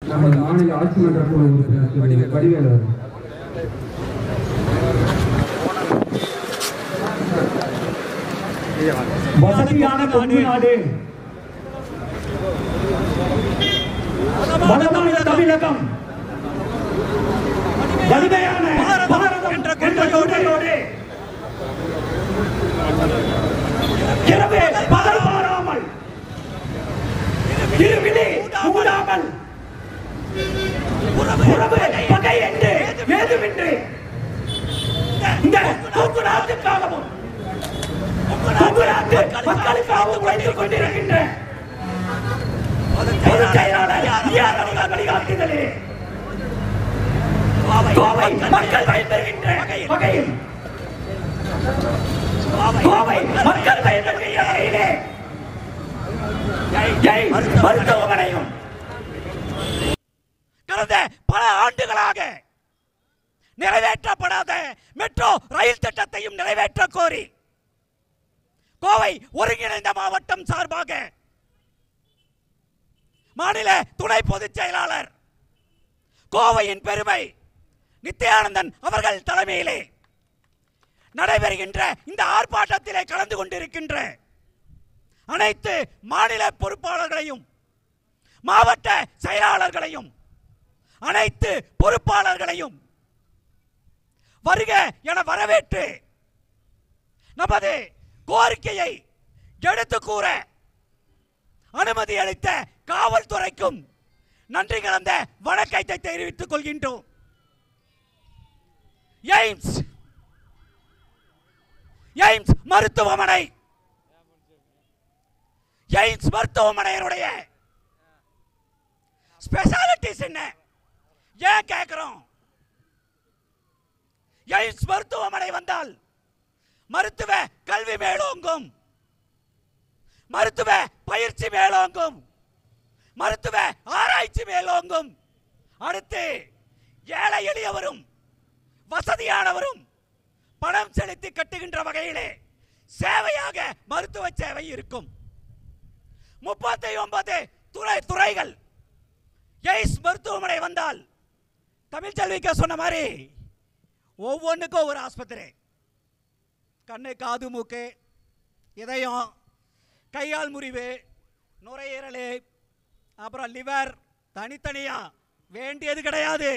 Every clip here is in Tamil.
நமது மாநில ஆட்சி மன்ற குழு உறுப்பினர் வடிவேலு வசதியான தமிழ்நாடு வளமான தமிழகம் வலிமையான பாரதம் என்ற கொள்கையோடு இரவே பகல் பாராமல் இருவிழி மூடாமல் உறவு பகை என்று ஏதுமின்றி இந்த நாட்டுக்காகவும் மக்களுக்காகவும் உழைத்துக் கொண்டிருக்கின்ற பொதுச் செயலாளர் வழிகாட்டுதலே கோவை மக்கள் பயன்பெறுகின்ற வகையில் கோவை மக்கள் பயன்பெறுகின்ற வகையிலே மருத்துவமனையும் கடந்த பல ஆண்டுகளாக நிறைவேற்றப்படாத மெட்ரோ ரயில் திட்டத்தையும் நிறைவேற்ற கோரி கோவை ஒருங்கிணைந்த மாவட்டம் சார்பாக மாநில துணை பொதுச் செயலாளர் கோவையின் பெருமை நித்யானந்தன் அவர்கள் தலைமையிலே நடைபெறுகின்ற இந்த ஆர்ப்பாட்டத்திலே கலந்து கொண்டிருக்கின்ற அனைத்து மாநில பொறுப்பாளர்களையும் மாவட்ட செயலாளர்களையும் அனைத்து பொறுப்பாளர்களையும் வருக என வரவேற்று நமது கோரிக்கையை எடுத்து கூற அனுமதி அளித்த காவல்துறைக்கும் நன்றி கலந்த வணக்கத்தை தெரிவித்துக் கொள்கின்றோம். எய்ம்ஸ் மருத்துவமனையினுடைய ஸ்பெஷாலிட்டிஸ் என்ன ஏன் கேட்கிறோம்? எய்ம்ஸ் மருத்துவமனை வந்தால் மருத்துவ கல்வி மேலோங்கும், மருத்துவ பயிற்சி மேலோங்கும், மருத்துவ ஆராய்ச்சி மேலோங்கும். அடுத்து ஏழை எளியவரும் வசதியானவரும் பணம் செலுத்தி கட்டுகின்ற வகையிலே சேவையாக மருத்துவ சேவை இருக்கும். 39 துறைகள் எய்ம்ஸ் மருத்துவமனை வந்தால் தமிழ்ச்செல்விக்கு சொன்ன மாதிரி ஒவ்வொன்றுக்கும் ஒரு ஆஸ்பத்திரி, கண்ணு காது மூக்கு இதயம் கையால் முறிவு நுரையீரல் அப்புறம் லிவர் தனித்தனியா வேண்டியது கிடையாது.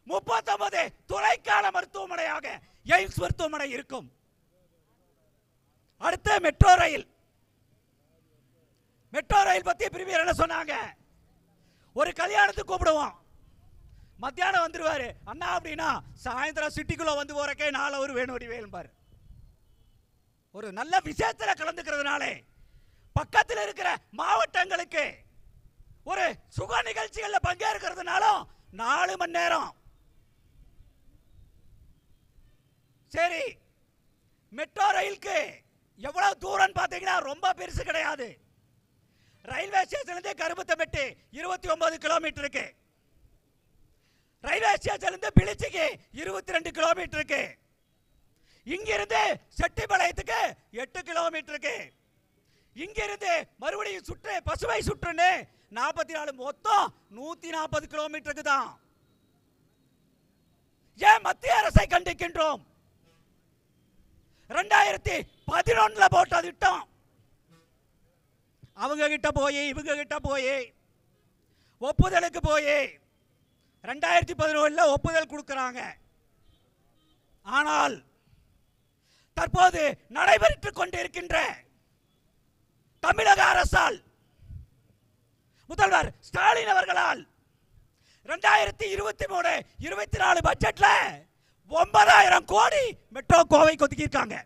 39 துறைக்கான மருத்துவமனையாக எய்ம்ஸ் மருத்துவமனை இருக்கும். அடுத்து மெட்ரோ ரயில் பத்தி பிரிவியர் என்ன சொன்னாங்க? ஒரு கல்யாணத்துக்கு கூப்பிடுவோம், மத்தியானம் வந்துருவாரு அண்ணா அப்படின்னா சாயந்தரம் சிட்டிக்குள்ள வந்து போறக்கே 4 அவர் வேணும் வேலும்பாரு. ஒரு நல்ல விஷயத்துல கலந்துக்கிறதுனாலே பக்கத்தில் இருக்கிற மாவட்டங்களுக்கு ஒரு சுக நிகழ்ச்சிகளில் பங்கேற்கிறதுனாலும் 4 மணி நேரம். சரி, மெட்ரோ ரயிலுக்கு எவ்வளவு தூரம் பார்த்தீங்கன்னா ரொம்ப பெருசு கிடையாது. ரயில்வே ஸ்டேஷன்லேருந்து கரும்புத்தம்பட்டி 29 கிலோமீட்டருக்கு, ரயில்வே ஸ்டேஷன்லேருந்து பிளிச்சிக்கு 22 கிலோமீட்டருக்கு, இங்கிருந்து செட்டிபாளையத்துக்கு 8 கிலோமீட்டருக்கு, இங்கிருந்து மறுபடியும் சுற்று பசுவை சுற்றுன்னு 44 மொத்தம் 140 கிலோமீட்டருக்கு தான். ஏன் மத்திய அரசை கண்டிக்கின்றோம்? 2011 போட்ட திட்டம் அவங்க கிட்ட போய் இவங்க கிட்ட போய் ஒப்புதலுக்கு போய் 2011 ஒப்புதல் கொடுக்கிறாங்க. ஆனால் தற்போது நடைபெற்றுக் கொண்டிருக்கின்ற தமிழக அரசால் முதல்வர் ஸ்டாலின் அவர்களால் 2023-24 பட்ஜெட்ல 9000 கோடி மெட்ரோ கோவைக்கு ஒதுக்கியிருக்காங்க.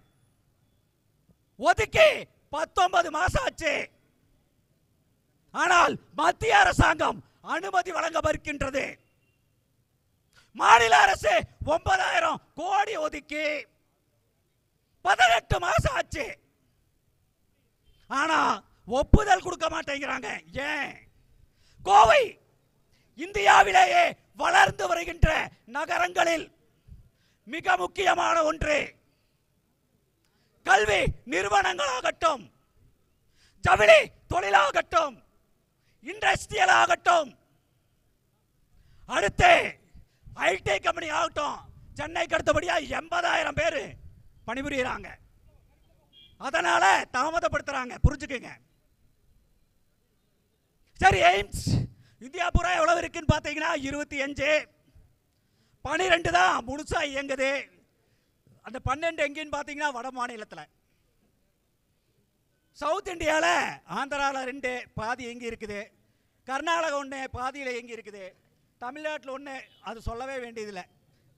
ஒதுக்கி 19 மாசம் ஆச்சு. ஆனால் மத்திய அரசாங்கம் அனுமதி வழங்க மறுக்கின்றது. மாநில அரசு 9000 கோடி ஒதுக்கி 18 மாசம் ஆச்சு. ஆனா ஒப்புதல் கொடுக்க மாட்டேங்கிறாங்க. ஏன்? கோவை இந்தியாவிலேயே வளர்ந்து வருகின்ற நகரங்களில் மிக முக்கியமான ஒன்று. கல்வி நிறுவனங்களாகட்டும், ஜவுளி தொழிலாகட்டும், இண்டஸ்ட்ரியல் ஆகட்டும், அடுத்து ஐடி கம்பெனி ஆகட்டும், சென்னைக்கு அடுத்தபடியா 80,000 பேர் பணிபுரியுறாங்க. அதனால தாமதப்படுத்துறாங்க, புரிஞ்சுக்கங்க. சரி, எய்ம்ஸ் இந்தியா பூரா எவ்வளவு இருக்குன்னு பார்த்தீங்கன்னா 25, 12 தான் முழுசா இயங்குது. அந்த 12 எங்கேன்னு பார்த்தீங்கன்னா வட மாநிலத்தில். சவுத் இந்தியாவில் ஆந்திராவில் 2 பாதி எங்கே இருக்குது, கர்நாடகா 1 பாதியில் எங்கே இருக்குது, தமிழ்நாட்டில் 1 அது சொல்லவே வேண்டியதில்லை.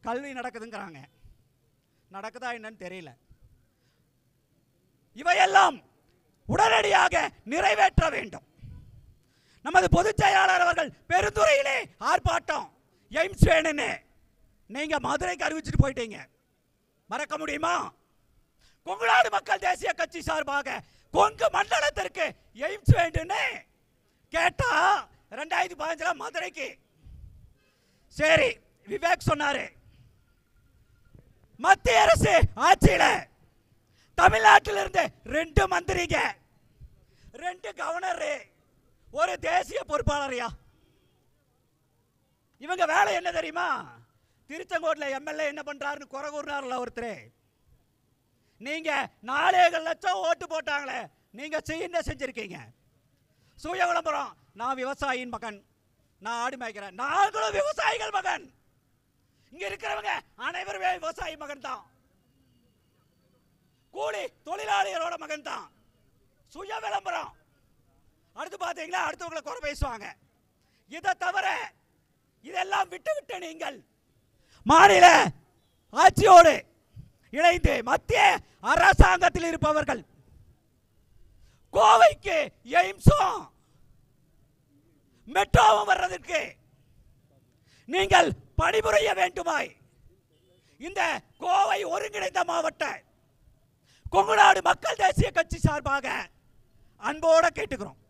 கல்வி நடக்குதுங்கிறாங்க, நடக்குதா என்னன்னு தெரியல. இவையெல்லாம் உடனடியாக நிறைவேற்ற வேண்டும். நமது பொதுச் செயலாளர் அவர்கள் பெருந்துறையிலே ஆர்ப்பாட்டம், எய்ம்ஸ் வேணுன்னு நீங்க மதுரைக்கு அறிவிச்சுட்டு போயிட்டீங்க, மறக்க முடியுமா? கொங்குநாடு மக்கள் தேசிய கட்சி சார்பாக கொங்கு மண்டலத்திற்கு எய்ம்ஸ் வேண்டுன்னு கேட்டா 2015 மதுரைக்கு. சரி, விவேக் சொன்னாரு, மத்திய அரசு ஆட்சியில தமிழ்நாட்டில் இருந்து 2 மந்திரிங்க, 2 கவர்னர், ஒரு தேசிய பொறுப்பாளரையா. இவங்க வேலை என்ன தெரியுமா? திருச்செங்கோட்டில் எம்எல்ஏ என்ன பண்றாருன்னு குறை கூறினார்ல ஒருத்தர். நீங்க 4 லட்சம் ஓட்டு போட்டாங்களே, நீங்க என்ன செஞ்சிருக்கீங்க? சுய விளம்பரம், நான் விவசாயியின் மகன், நான் ஆடு மேய்க்கிறேன். நாங்களும் விவசாயிகள் மகன், இங்க இருக்கிறவங்க அனைவருமே விவசாயி மகன் தான், கூலி தொழிலாளிகளோட மகன் தான். சுய விளம்பரம். அடுத்து பாத்தீங்களா, அடுத்தவங்களை குறை பேசுவாங்க. இதை தவிர இதெல்லாம் விட்டு நீங்கள் மாநில ஆட்சியோடு இணைந்து மத்திய அரசாங்கத்தில் இருப்பவர்கள் கோவைக்கு எய்ம்ஸும் மெட்ரோவும் வர்றதற்கு நீங்கள் பணிபுரிய வேண்டுமாய் இந்த கோவை ஒருங்கிணைந்த மாவட்ட கொங்குநாடு மக்கள் தேசிய கட்சி சார்பாக அன்போட கேட்டுக்கிறோம்.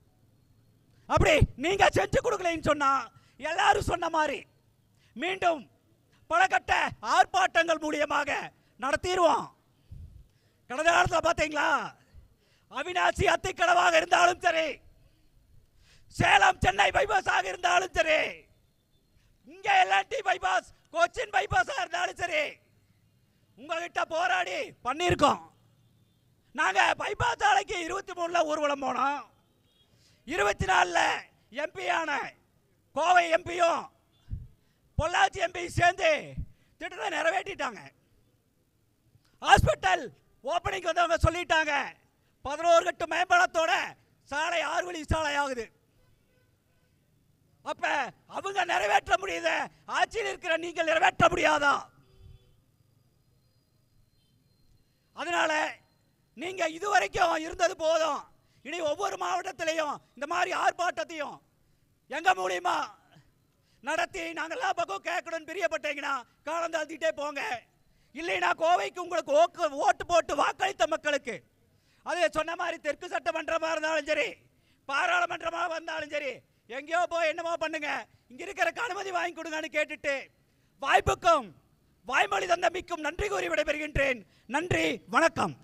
அப்படி நீங்க செஞ்சு கொடுக்கலன்னு சொன்னா எல்லாரும் சொன்ன மாதிரி மீண்டும் பல கட்ட ஆர்ப்பாட்டங்கள் மூலியமாக நடத்திடுவோம். கடந்த காலத்தில் பார்த்தீங்களா, அவினாசி அத்திக்கடவாக இருந்தாலும் சரி, சேலம் சென்னை பைபாஸாக இருந்தாலும் சரி, இங்க எல்என்டி பைபாஸ் கொச்சின் பைபாஸாக இருந்தாலும் சரி, உங்ககிட்ட போராடி பண்ணியிருக்கோம். நாங்க பைபாஸ் சாலைக்கு 23 ஊர்வலம் போனோம். 24 எம்பியான கோவை எம்பியும் பொள்ளாச்சி எம்பி சேர்ந்து திட்டத்தை நிறைவேற்றிட்டாங்க. ஹாஸ்பிட்டல் ஓப்பனிங் வந்தவங்க சொல்லிட்டாங்க, 11 கட்டு மேம்பாலத்தோட சாலை 6 வழி சாலை ஆகுது. அப்ப அவங்க நிறைவேற்ற முடியுது, ஆட்சியில் இருக்கிற நீங்கள் நிறைவேற்ற முடியாதா? அதனால நீங்க இதுவரைக்கும் இருந்தது போதும். இனி ஒவ்வொரு மாவட்டத்திலையும் இந்த மாதிரி ஆர்ப்பாட்டத்தையும் எங்க மூலியமா நடத்தி நாங்கள் எல்லா பக்கம் கேட்கணும்னு பிரியப்பட்டீங்கன்னா காலம் தாழ்த்திட்டே போங்க. இல்லைன்னா கோவைக்கு உங்களுக்கு ஓட்டு போட்டு வாக்களித்த மக்களுக்கு, அது சொன்ன மாதிரி தெற்கு சட்டமன்றமாக இருந்தாலும் சரி, பாராளுமன்றமாக வந்தாலும் சரி, எங்கேயோ போய் என்னமோ பண்ணுங்க, இங்க இருக்கிற அனுமதி வாங்கி கொடுங்கன்னு கேட்டுட்டு வாய்ப்புக்கும் வாய்மொழி தந்தமைக்கும் நன்றி கூறி விடைபெறுகின்றேன். நன்றி, வணக்கம்.